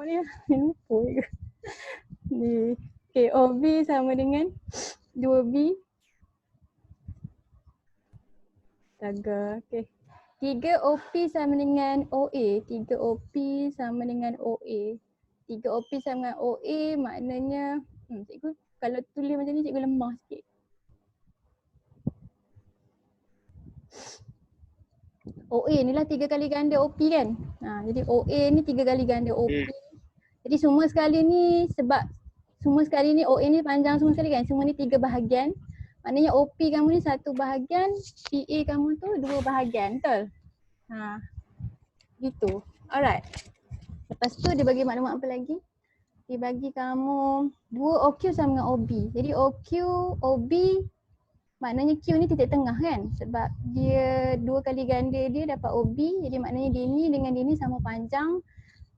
ni lupa ke. Ni okay, OB sama dengan 2B. Astaga, okay. 3OP sama dengan OA. 3OP sama dengan OA. 3OP sama dengan OA maknanya cikgu kalau tulis macam ni cikgu lemah sikit. OA ni lah 3 kali ganda OP kan. Jadi OA ni 3 kali ganda OP. Jadi semua sekali ni sebab semua sekali ni OA ni panjang semua sekali kan. Semua ni 3 bahagian. Maknanya OP kamu ni 1 bahagian, PA kamu tu 2 bahagian, betul? Gitu. Alright. Lepas tu dia bagi maklumat apa lagi? Dia bagi kamu 2 OQ sama dengan OB. Jadi OQ, OB maknanya Q ni titik tengah kan? Sebab dia 2 kali ganda dia dapat OB. Jadi maknanya dia ni dengan dia ni sama panjang.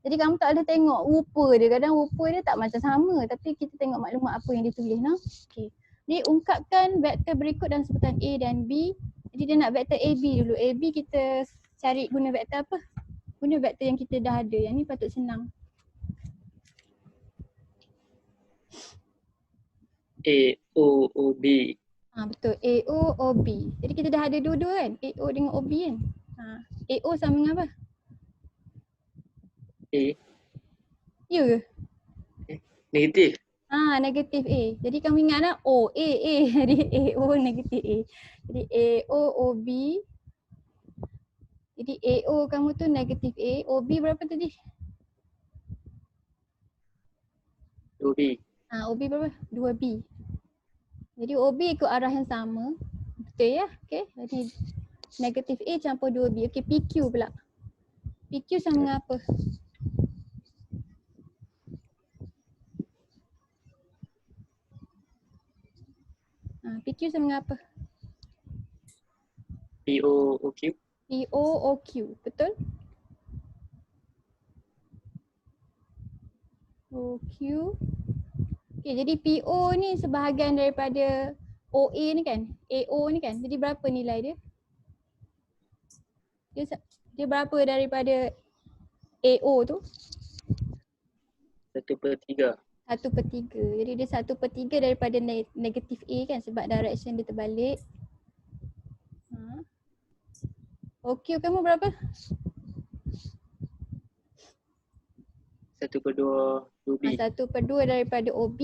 Jadi kamu tak boleh tengok rupa dia. Kadang rupa dia tak macam sama. Tapi kita tengok maklumat apa yang dia tulis. Okay. Jadi ungkapkan vektor berikut dalam sebutan A dan B. Jadi dia nak vektor AB dulu. AB kita cari guna vektor apa? Guna vektor yang kita dah ada. Yang ni patut senang. A, O, O, B. Betul. AO, OB. Jadi kita dah ada dua-dua kan? AO dengan OB kan? AO sama dengan apa? A. Ya ke? Negatif. Negatif A. Jadi kamu ingat lah O, A. Jadi AO negatif A. Jadi AO, OB. Jadi AO kamu tu negatif A. OB berapa tadi? 2B. OB berapa? 2B. Jadi OB ikut arah yang sama. Betul ya? Okay. Jadi negatif A campur 2B. Okay, PQ pula. PQ sama dengan apa? PQ sama dengan apa? PO, OQ. PO, OQ. Betul? OQ. Okay, jadi PO ni sebahagian daripada OA ni kan? AO ni kan? Jadi berapa nilai dia? Dia berapa daripada AO tu? 1/3. 1/3. Jadi dia 1/3 daripada negatif A kan sebab direction dia terbalik. OQ kamu berapa? 1/2 2B. 1/2 daripada OB.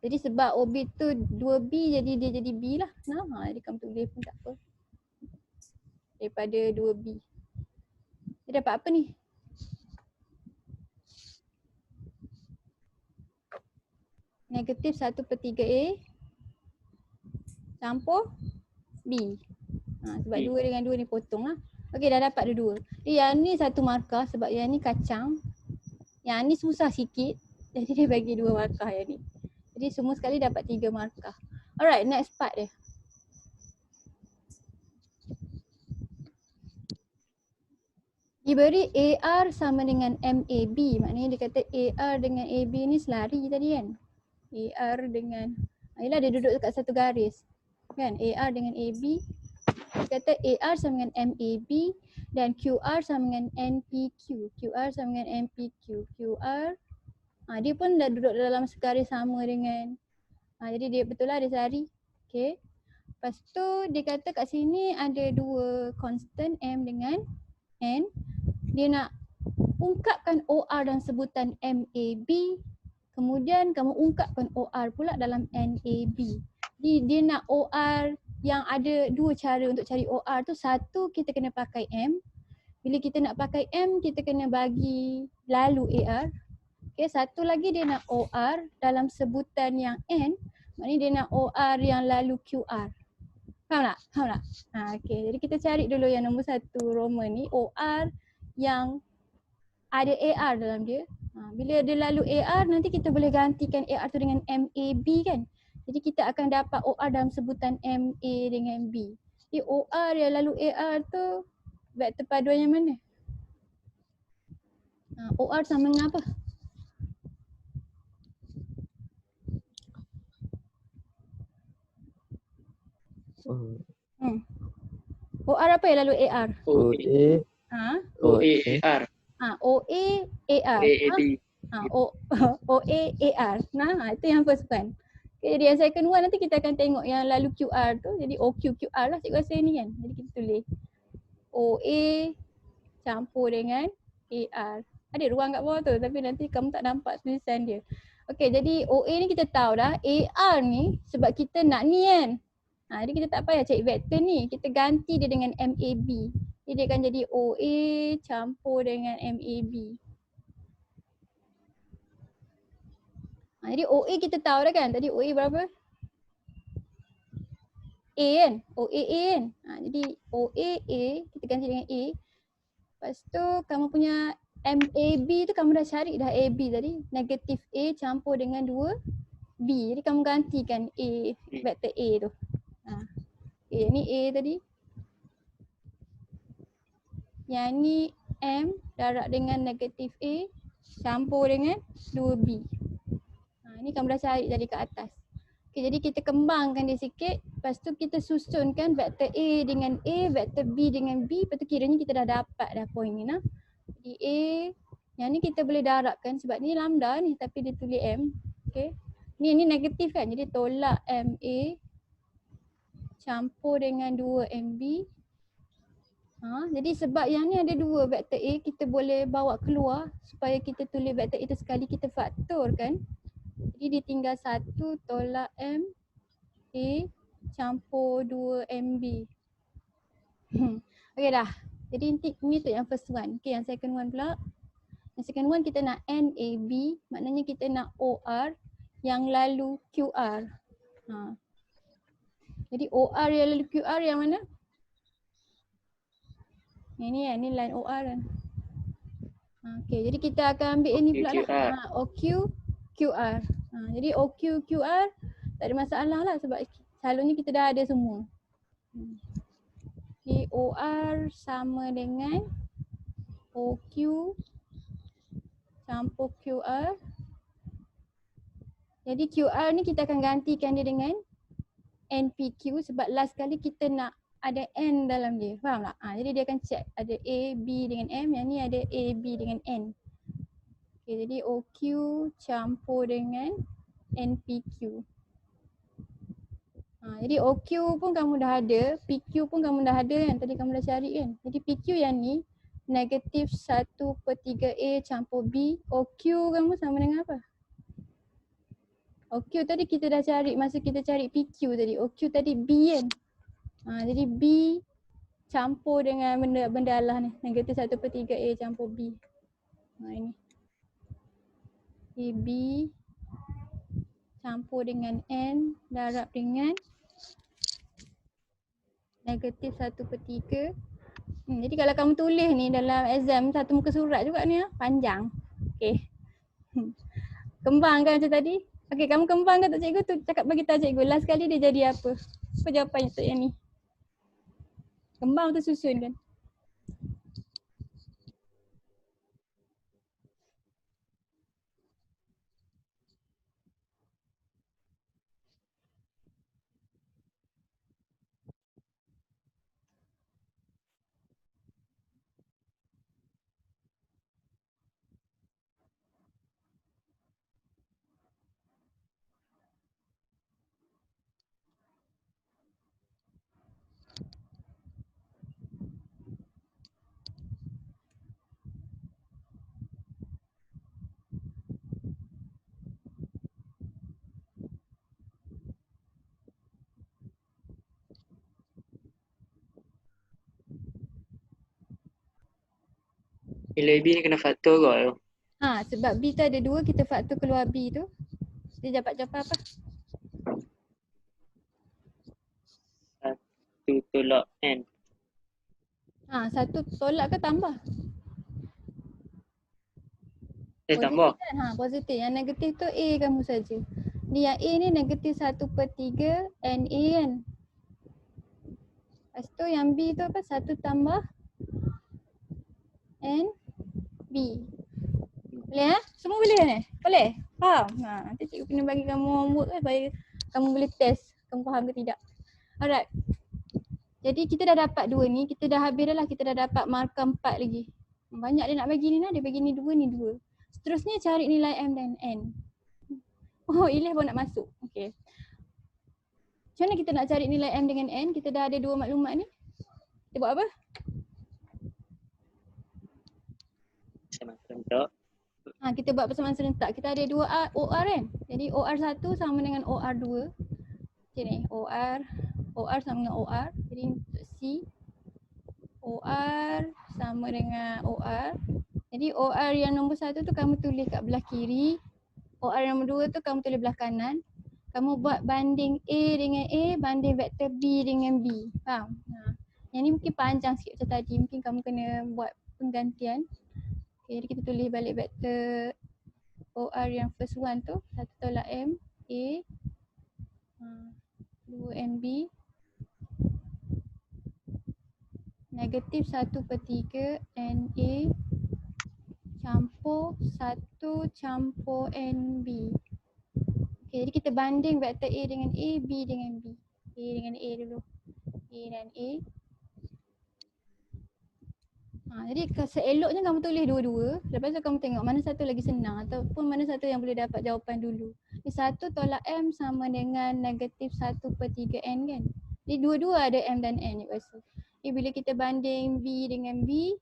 Jadi sebab OB tu 2B jadi dia jadi B lah. Jadi kamu tulis pun tak apa. Daripada 2B. Dia dapat apa ni? Negatif 1/3 A campur B. Sebab 2 dengan 2 ni potong lah. Okey, dah dapat dua-dua. Yang ni 1 markah sebab yang ni kacang. Yang ni susah sikit. Jadi dia bagi 2 markah yang ni. Jadi semua sekali dapat 3 markah. Alright, next part dia. Diberi AR sama dengan MAB. Maknanya dia kata AR dengan AB ni selari tadi kan. AR dengan, yelah dia duduk dekat satu garis. Kan, AR dengan AB. Dia kata AR sama dengan MAB dan QR sama dengan NPQ. QR sama dengan NPQ. QR, dia pun dah duduk dalam segaris sama dengan, jadi dia betul lah dia selari. Okay. Lepas tu dia kata kat sini ada 2 constant M dengan N. Dia nak ungkapkan OR dan sebutan MAB. Kemudian kamu ungkapkan OR pula dalam NAB. Jadi dia nak OR yang ada 2 cara untuk cari OR tu. Satu, kita kena pakai M. Bila kita nak pakai M, kita kena bagi lalu AR. Okay, satu lagi dia nak OR dalam sebutan yang N. Maknanya dia nak OR yang lalu QR. Faham tak? Faham tak? Okay, jadi kita cari dulu yang nombor 1 Roman ni. OR yang ada AR dalam dia. Bila dia lalu AR, nanti kita boleh gantikan AR tu dengan MAB kan. Jadi kita akan dapat OR dalam sebutan MA dengan B. Jadi OR yang lalu AR tu vektor paduan yang mana? OR sama dengan apa? OR apa yang lalu AR? OA. OA AR. OA AR. OA AB. OA, AR. Nah, itu yang first one. Okay, jadi yang second one nanti kita akan tengok yang lalu QR tu. Jadi OQ, QR lah cikgu rasa ni kan. Jadi kita tulis OA campur dengan AR. Ada ruang kat bawah tu tapi nanti kamu tak nampak tulisan dia. Okay, jadi OA ni kita tahu dah. AR ni sebab kita nak ni kan. Jadi kita tak payah cari vektor ni. Kita ganti dia dengan MAB. Jadi dia akan jadi OA campur dengan MAB. Jadi OA kita tahu dah kan. Tadi OA berapa? A kan? OA A kan? Jadi OA A kita ganti dengan A. Lepas tu kamu punya MAB tu kamu dah cari dah AB tadi. Negatif A campur dengan 2 B. Jadi kamu gantikan A, vektor A tu. Okay, ni A tadi. Yang ni M darab dengan negatif A campur dengan 2B. Ni kamu dah cari tadi kat atas. Okay, jadi kita kembangkan dia sikit. Lepas tu kita susunkan vektor A dengan A, vektor B dengan B. Lepas tu kiranya kita dah dapat dah point ni. Jadi A, yang ni kita boleh darabkan sebab ni lambda ni tapi dia tulis M. Okay. Ni negatif kan. Jadi tolak MA campur dengan 2MB. Jadi sebab yang ni ada 2 vektor A, kita boleh bawa keluar supaya kita tulis vektor itu sekali kita faktorkan. Jadi dia tinggal 1 tolak M A campur 2MB. Okay dah. Jadi ni tu yang first one. Okay, yang second one pula. Yang second one kita nak NAB, maknanya kita nak OR yang lalu QR. Jadi OR yang lalu QR yang mana? Ini kan, ni line OR kan. Okay, jadi kita akan ambil ini pula lah. OQ, QR. Jadi OQ, QR tak ada masalah lah sebab selalunya kita dah ada semua. Jadi OR sama dengan OQ campur QR. Jadi QR ni kita akan gantikan dia dengan NPQ sebab last kali kita nak ada N dalam dia. Faham tak? Jadi dia akan check ada A, B dengan M. Yang ni ada A, B dengan N. Okay, jadi OQ campur dengan NPQ. Jadi OQ pun kamu dah ada, PQ pun kamu dah ada kan. Tadi kamu dah cari kan. Jadi PQ yang ni negatif 1/3A campur B. OQ kamu sama dengan apa? OQ tadi kita dah cari masa kita cari PQ tadi. OQ tadi B kan. Jadi B campur dengan benda Allah ni. Negatif 1/3A campur B. Ini. Jadi B campur dengan N darab dengan negatif 1/3. Jadi kalau kamu tulis ni dalam exam satu muka surat juga ni panjang. Okay. Kembangkan macam tadi. Okay, kamu kembangkan tak cikgu tu cakap bagi tahu cikgu last kali dia jadi apa? Apa jawapan untuk yang ni? Kembang tu susun kan? Nilai B ni kena faktor kot tu. Sebab B tu ada 2, kita faktor keluar B tu. Dia dapat jawapan apa? 1 tolak N. 1 tolak ke tambah? Tambah. Kan? Positif. Yang negatif tu A kamu saja. Ni yang A ni negatif 1/3 NA kan. Lepas tu yang B tu apa? 1 tambah N B. Boleh Semua boleh kan? Boleh? Faham? Nanti cikgu kena bagi kamu homework supaya kamu boleh test kamu faham ke tidak. Alright. Jadi kita dah dapat 2 ni, kita dah habis dah lah, kita dah dapat markah 4 lagi. Banyak dia nak bagi ni lah, dia bagi ni 2 ni 2. Seterusnya cari nilai M dan N. Oh, Ilih pun nak masuk. Okay. Macam mana kita nak cari nilai M dengan N? Kita dah ada dua maklumat ni. Kita buat apa? Sama serentak. Kita buat persamaan serentak. Kita ada dua OR kan? Jadi OR1 sama dengan OR2. Macam ni. OR sama dengan OR. Jadi untuk C, OR sama dengan OR. Jadi OR yang nombor 1 tu kamu tulis kat belah kiri. OR yang nombor 2 tu kamu tulis belah kanan. Kamu buat banding A dengan A, banding vektor B dengan B. Faham? Yang ni mungkin panjang sikit macam tadi. Mungkin kamu kena buat penggantian. Okay, jadi kita tulis balik vektor OR yang first one tu. 1 tolak M, A. 2 M, B. Negatif 1/3 NA campur 1 campur NB. Okay, jadi kita banding vektor A dengan A, B dengan B. A dengan A dulu. A dan A. Jadi seeloknya kamu tulis dua-dua. Lepas tu kamu tengok mana satu lagi senang ataupun mana satu yang boleh dapat jawapan dulu. 1 tolak M sama dengan negatif 1/3 N kan. Jadi dua-dua ada M dan N je rasa. Jadi bila kita banding B dengan B.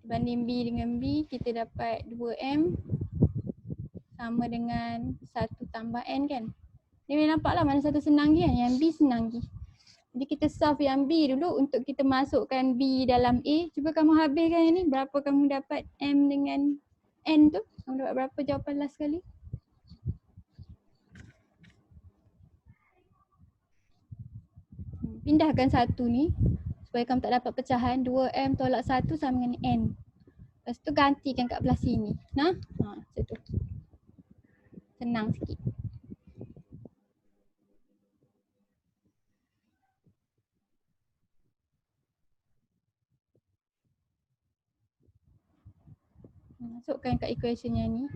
Banding B dengan B, kita dapat 2M sama dengan 1 tambah N kan. Ni boleh nampak lah mana satu senang je kan. Yang B senang je. Jadi kita solve yang B dulu untuk kita masukkan B dalam A. Cuba kamu habiskan yang ni. Berapa kamu dapat M dengan N tu? Kamu dapat berapa jawapan last sekali? Pindahkan satu ni supaya kamu tak dapat pecahan. 2M tolak 1 sama dengan N. Lepas tu gantikan kat belah sini. Macam tu. Senang sikit. Masukkan kat equation yang ni.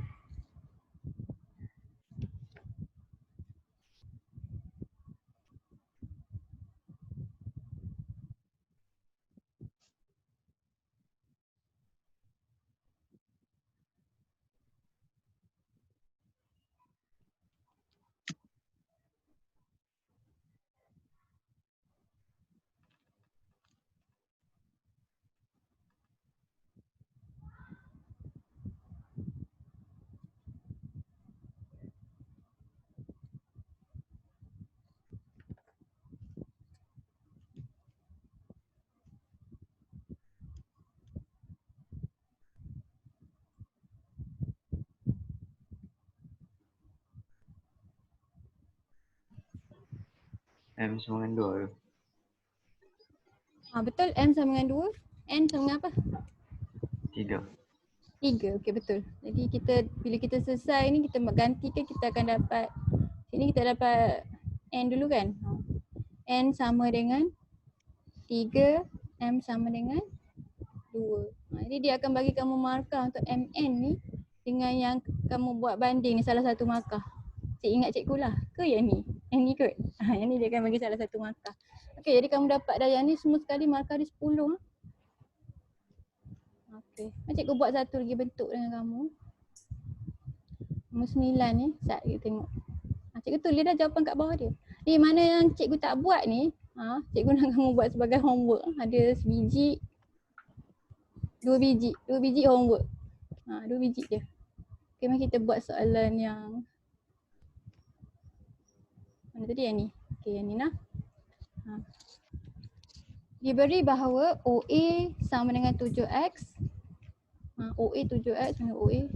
M sama dengan 2 tu. Betul, M sama dengan 2. N sama dengan apa? 3. 3, okey betul. Jadi kita bila kita selesai ni kita gantikan, kita akan dapat sini kita dapat N dulu kan. N sama dengan 3, M sama dengan 2. Jadi dia akan bagi kamu markah untuk MN ni dengan yang kamu buat banding ni salah satu markah. Cik ingat cikgu lah ke yang ni? Yang ni kot. Yang ni dia akan bagi salah satu markah. Okey, jadi kamu dapat dah yang ni semua sekali markah dia 10. Okey. Cikgu buat satu lagi bentuk dengan kamu. Nombor 9 ni. Sekejap kita tengok. Cikgu tulis dah jawapan kat bawah dia. Ni mana yang cikgu tak buat ni, cikgu nak kamu buat sebagai homework. Ada sebiji. 2 biji homework. 2 biji je. Okey, mari kita buat soalan yang mana tadi yang ni? Okey, yang ni nah. Diberi bahawa OA sama dengan 7X. OA 7X dengan OA.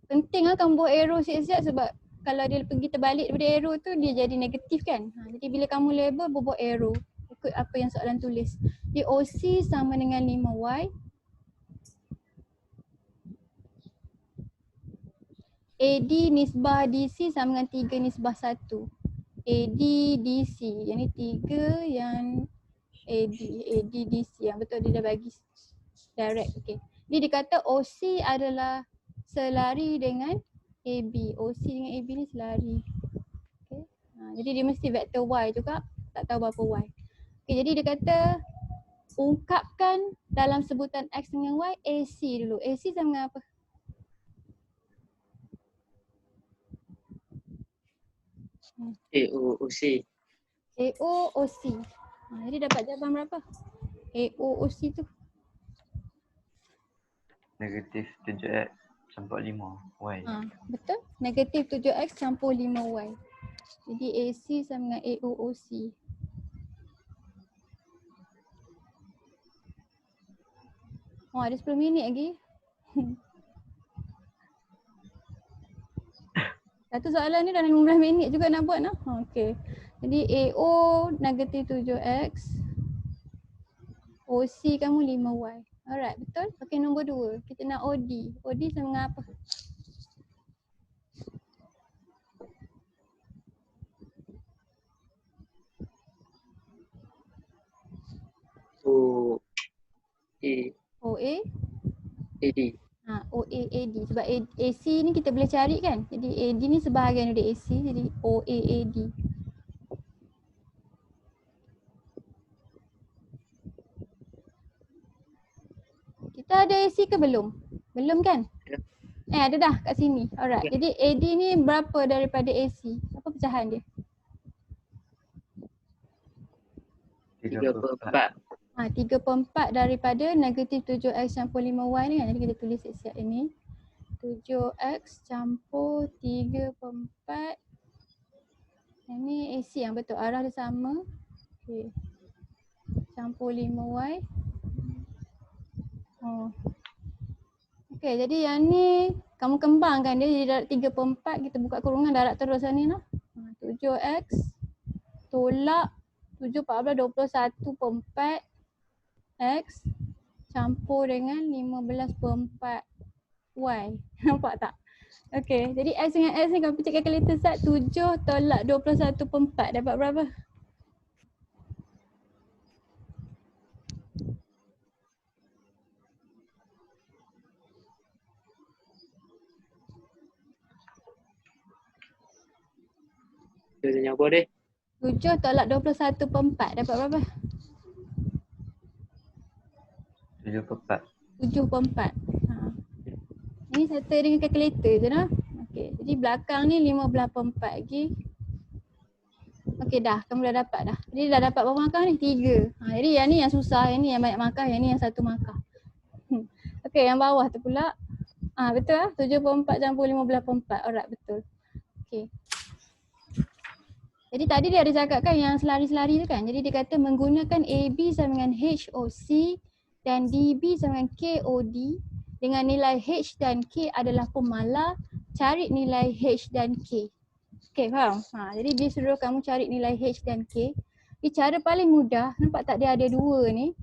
Penting lah kamu buat arrow siap-siap sebab kalau dia pergi terbalik daripada arrow tu dia jadi negatif kan. Jadi bila kamu label buat arrow ikut apa yang soalan tulis. Jadi OC sama dengan 5Y. AD nisbah DC sama dengan 3 nisbah 1. AD DC. Yang ni 3 yang AD DC. Yang betul dia dah bagi direct. Okay. Jadi dia kata OC adalah selari dengan AB. OC dengan AB ni selari. Okay. Jadi dia mesti vektor Y juga. Tak tahu berapa Y. Okay, jadi dia kata ungkapkan dalam sebutan X dengan Y, AC dulu. AC sama dengan apa? AOOC. AOOC. Jadi dapat jawapan berapa? AOOC tu. Negatif 7x campur 5 Y. Betul? Negatif 7X campur 5Y. Jadi AC sama dengan AOOC. Ada 10 minit lagi. Satu soalan ni dah 15 minit juga nak buat. Okey. Jadi AO negatif 7X. OC kamu 5Y. Alright, betul? Okey, nombor 2. Kita nak OD. OD sama dengan apa? OA. AD. OAAD. Sebab AC ni kita boleh cari kan. Jadi AD ni sebahagian dari AC. Jadi OAAD. Kita ada AC ke belum? Belum kan? Ada dah kat sini. Alright. Jadi AD ni berapa daripada AC? Apa pecahan dia? 3/4. 3/4 daripada negatif 7X campur 5Y ni kan. Jadi kita tulis siap-siap ini. 7X campur 3/4. Ini AC yang betul. Arah dia sama. Okay. Campur 5Y. Okay, jadi yang ni kamu kembangkan dia jadi darab 3/4. Kita buka kurungan darab terus ni lah. 7X tolak 7, 14, 21/4 X campur dengan 15/4 Y. Nampak tak? Okay, jadi X dengan X ni kalau picit kalkulator start 7 tolak 21/4 dapat berapa? Dia tanya apa deh? 7 tolak 21/4 dapat berapa? 7/4. 7/4. Ini settle dengan kalkulator je lah. Okay, jadi belakang ni 15/4 lagi. Okay dah, kamu dah dapat dah. Jadi dah dapat berapa markah ni? 3. Jadi yang ni yang susah, yang ni yang banyak markah, yang ni yang 1 markah. Okay, yang bawah tu pula. Betul lah, 7/4 campur 15/4. Alright, betul. Okay. Jadi tadi dia ada cakap kan yang selari-selari tu kan. Jadi dia kata menggunakan AB sama dengan HOC dan DB sama dengan KOD dengan nilai H dan K adalah pemalar, cari nilai H dan K. Okay, faham? Jadi dia suruh kamu cari nilai H dan K. Di cara paling mudah, nampak tak dia ada 2 ni.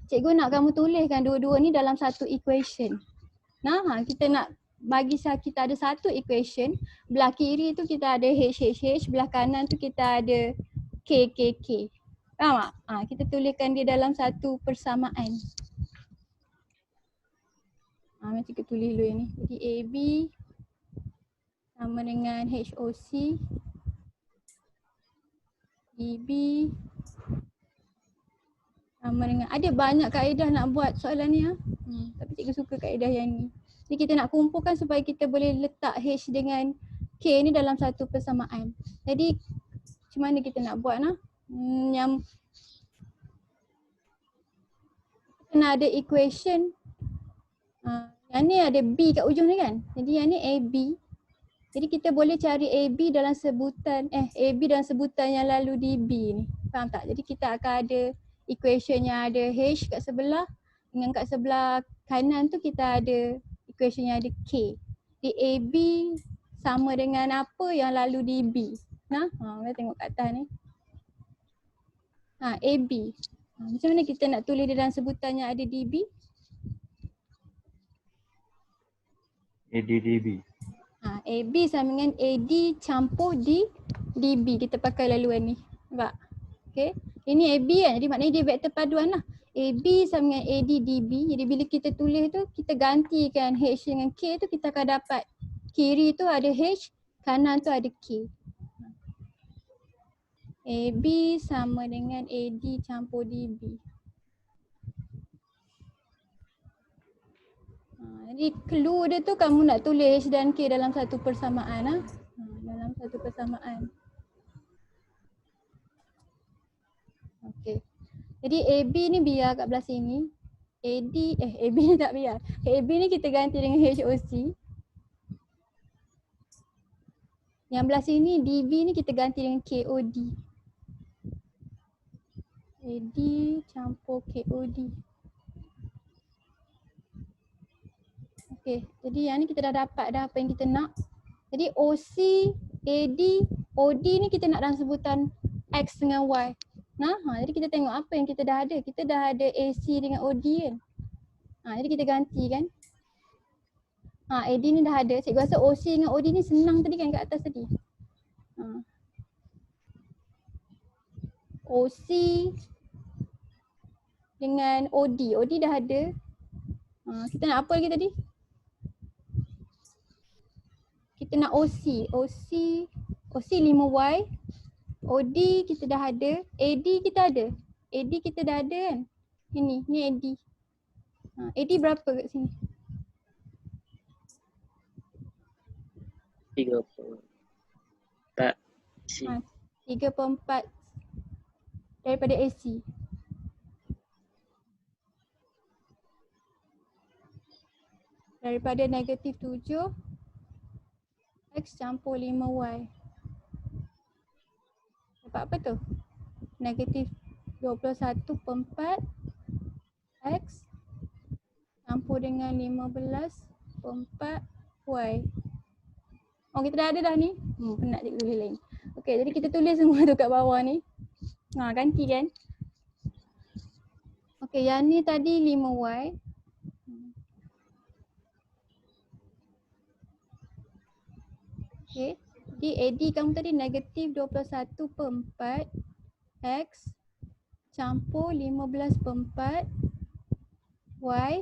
Cikgu nak kamu tuliskan dua-dua ni dalam satu equation. Kita nak bagi kita ada satu equation, belah kiri tu kita ada H, belah kanan tu kita ada K. Faham tak? Kita tuliskan dia dalam satu persamaan. Macam kita tulis dulu ni. Jadi AB sama dengan HOC, DB sama dengan, ada banyak kaedah nak buat soalan ni tapi cikgu suka kaedah yang ni. Jadi kita nak kumpulkan supaya kita boleh letak H dengan K ni dalam satu persamaan. Jadi macam mana kita nak buat yang kena ada equation. Yang ni ada B kat ujung ni kan. Jadi yang ni AB. Jadi kita boleh cari AB dalam sebutan AB dalam sebutan yang lalu DB ni. Faham tak? Jadi kita akan ada equation yang ada H kat sebelah dengan kat sebelah kanan tu kita ada equation yang ada K. Di AB sama dengan apa yang lalu DB. Kita tengok kat atas ni. AB. Macam mana kita nak tulis dia dalam sebutan yang ada DB? ADDB. AB sama dengan AD campur DB. Kita pakai laluan ni. Nampak? Okay. Ini AB kan. Jadi maknanya dia vektor paduan lah. AB sama dengan AD DB. Jadi bila kita tulis tu, kita gantikan H dengan K tu, kita akan dapat kiri tu ada H, kanan tu ada K. AB sama dengan AD campur DB. Jadi clue dia tu kamu nak tulis H dan K dalam satu persamaan. Dalam satu persamaan. Okey. Jadi AB ni biar kat belah sini. AB ni tak biar. AB ni kita ganti dengan HOC. Yang belah sini DB ni kita ganti dengan KOD. AD campur KOD. Okey, jadi yang ni kita dah dapat dah apa yang kita nak. Jadi OC, AD, OD ni kita nak dalam sebutan X dengan Y. Jadi kita tengok apa yang kita dah ada. Kita dah ada AC dengan OD kan. Jadi kita ganti kan. AD ni dah ada. Cikgu rasa OC dengan OD ni senang tadi kan kat atas tadi. OC dengan OD. OD dah ada. Kita nak apa lagi tadi? Kita nak OC. OC 5Y. OD kita dah ada. AD kita ada. AD kita dah ada kan. Ni AD. AD berapa kat sini? 3/4 C. 3/4 daripada AC. Daripada negatif 7 X campur 5Y. Dapat apa tu? Negatif 21/4 X campur dengan 15/4 Y. Kita dah ada dah ni. Penat cikgu tulis lain. Okey, jadi kita tulis semua tu kat bawah ni. Ganti kan? Okey, yang ni tadi 5Y. Okey, jadi AD kamu tadi negatif 21/4 X campur 15/4 Y.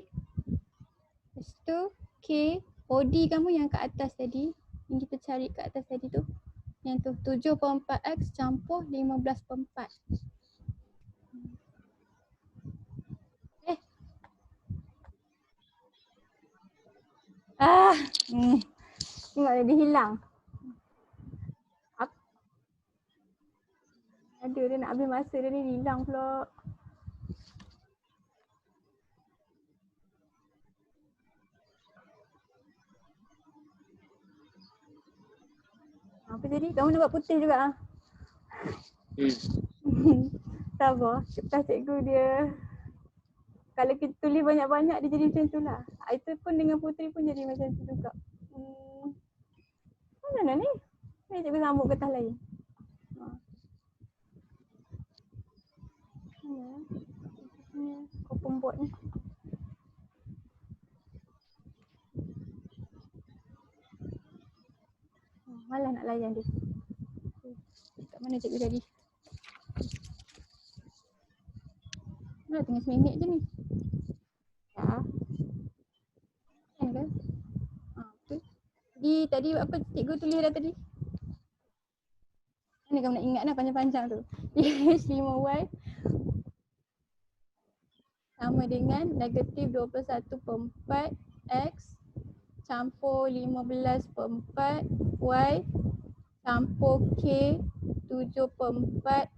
Lepas tu K, OD kamu yang kat atas tadi. Yang kita cari kat atas tadi tu. Yang tu 7/4 X campur 15/4. Tengok dia hilang. Aduh, dia nak habis masa dia ni hilang pula. Apa jadi? Kamu nak buat putih juga Sabar, kertas cikgu dia. Kalau kita tulis banyak-banyak dia jadi macam tu lah. Itu pun dengan putih pun jadi macam tu juga. Mana ni? Ni cikgu sambung kertas lain. Kau pembuat ni. Malah nak layan dia. Kat mana cikgu tadi? Tinggal 1 minit je ni. Ya. Kan ke? Betul. Jadi tadi apa cikgu tulis dah tadi? Mana kamu nak ingat dah panjang-panjang tu. H5Y sama dengan negatif 21/4 X campur 15/4 Y campur K 7/4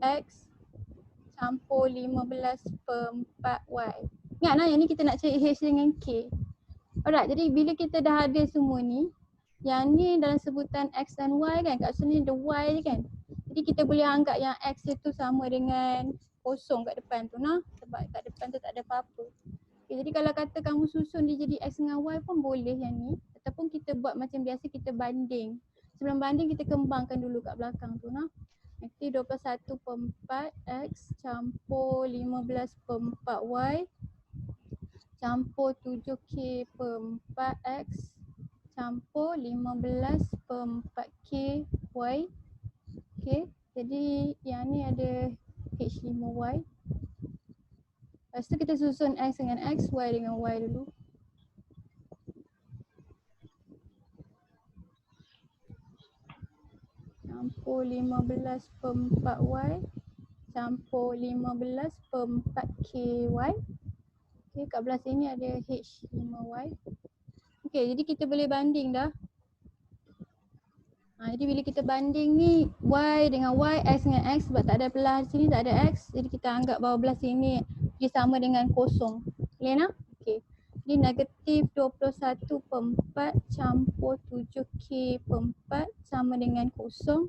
X campur 15/4 Y. Ingat lah yang ni kita nak cari H dengan K. Alright, jadi bila kita dah ada semua ni, yang ni dalam sebutan X dan Y kan, kat sini ada Y je kan. Jadi kita boleh anggap yang X itu sama dengan kosong kat depan tu sebab kat depan tu tak ada apa-apa. Okay, jadi kalau kata kamu susun dia jadi X dengan Y pun boleh yang ni. Ataupun kita buat macam biasa, kita banding. Sebelum banding kita kembangkan dulu kat belakang tu Nanti 21/4 X campur 15/4 Y campur 7K/4 X campur 15/4 K Y. Okay, jadi yang ni ada H5Y. Lepas tu kita susun X dengan X, Y dengan Y dulu. Campur 15/4 Y campur 15/4 KY. Okay, kat belah sini ada H5Y. Okay, jadi kita boleh banding dah. Jadi bila kita banding ni Y dengan Y, X dengan X, sebab tak ada belah sini, tak ada X, jadi kita anggap bahawa belah sini dia sama dengan kosong. Boleh nak? Okay. Jadi negatif 21/4 campur 7K/4 sama dengan kosong.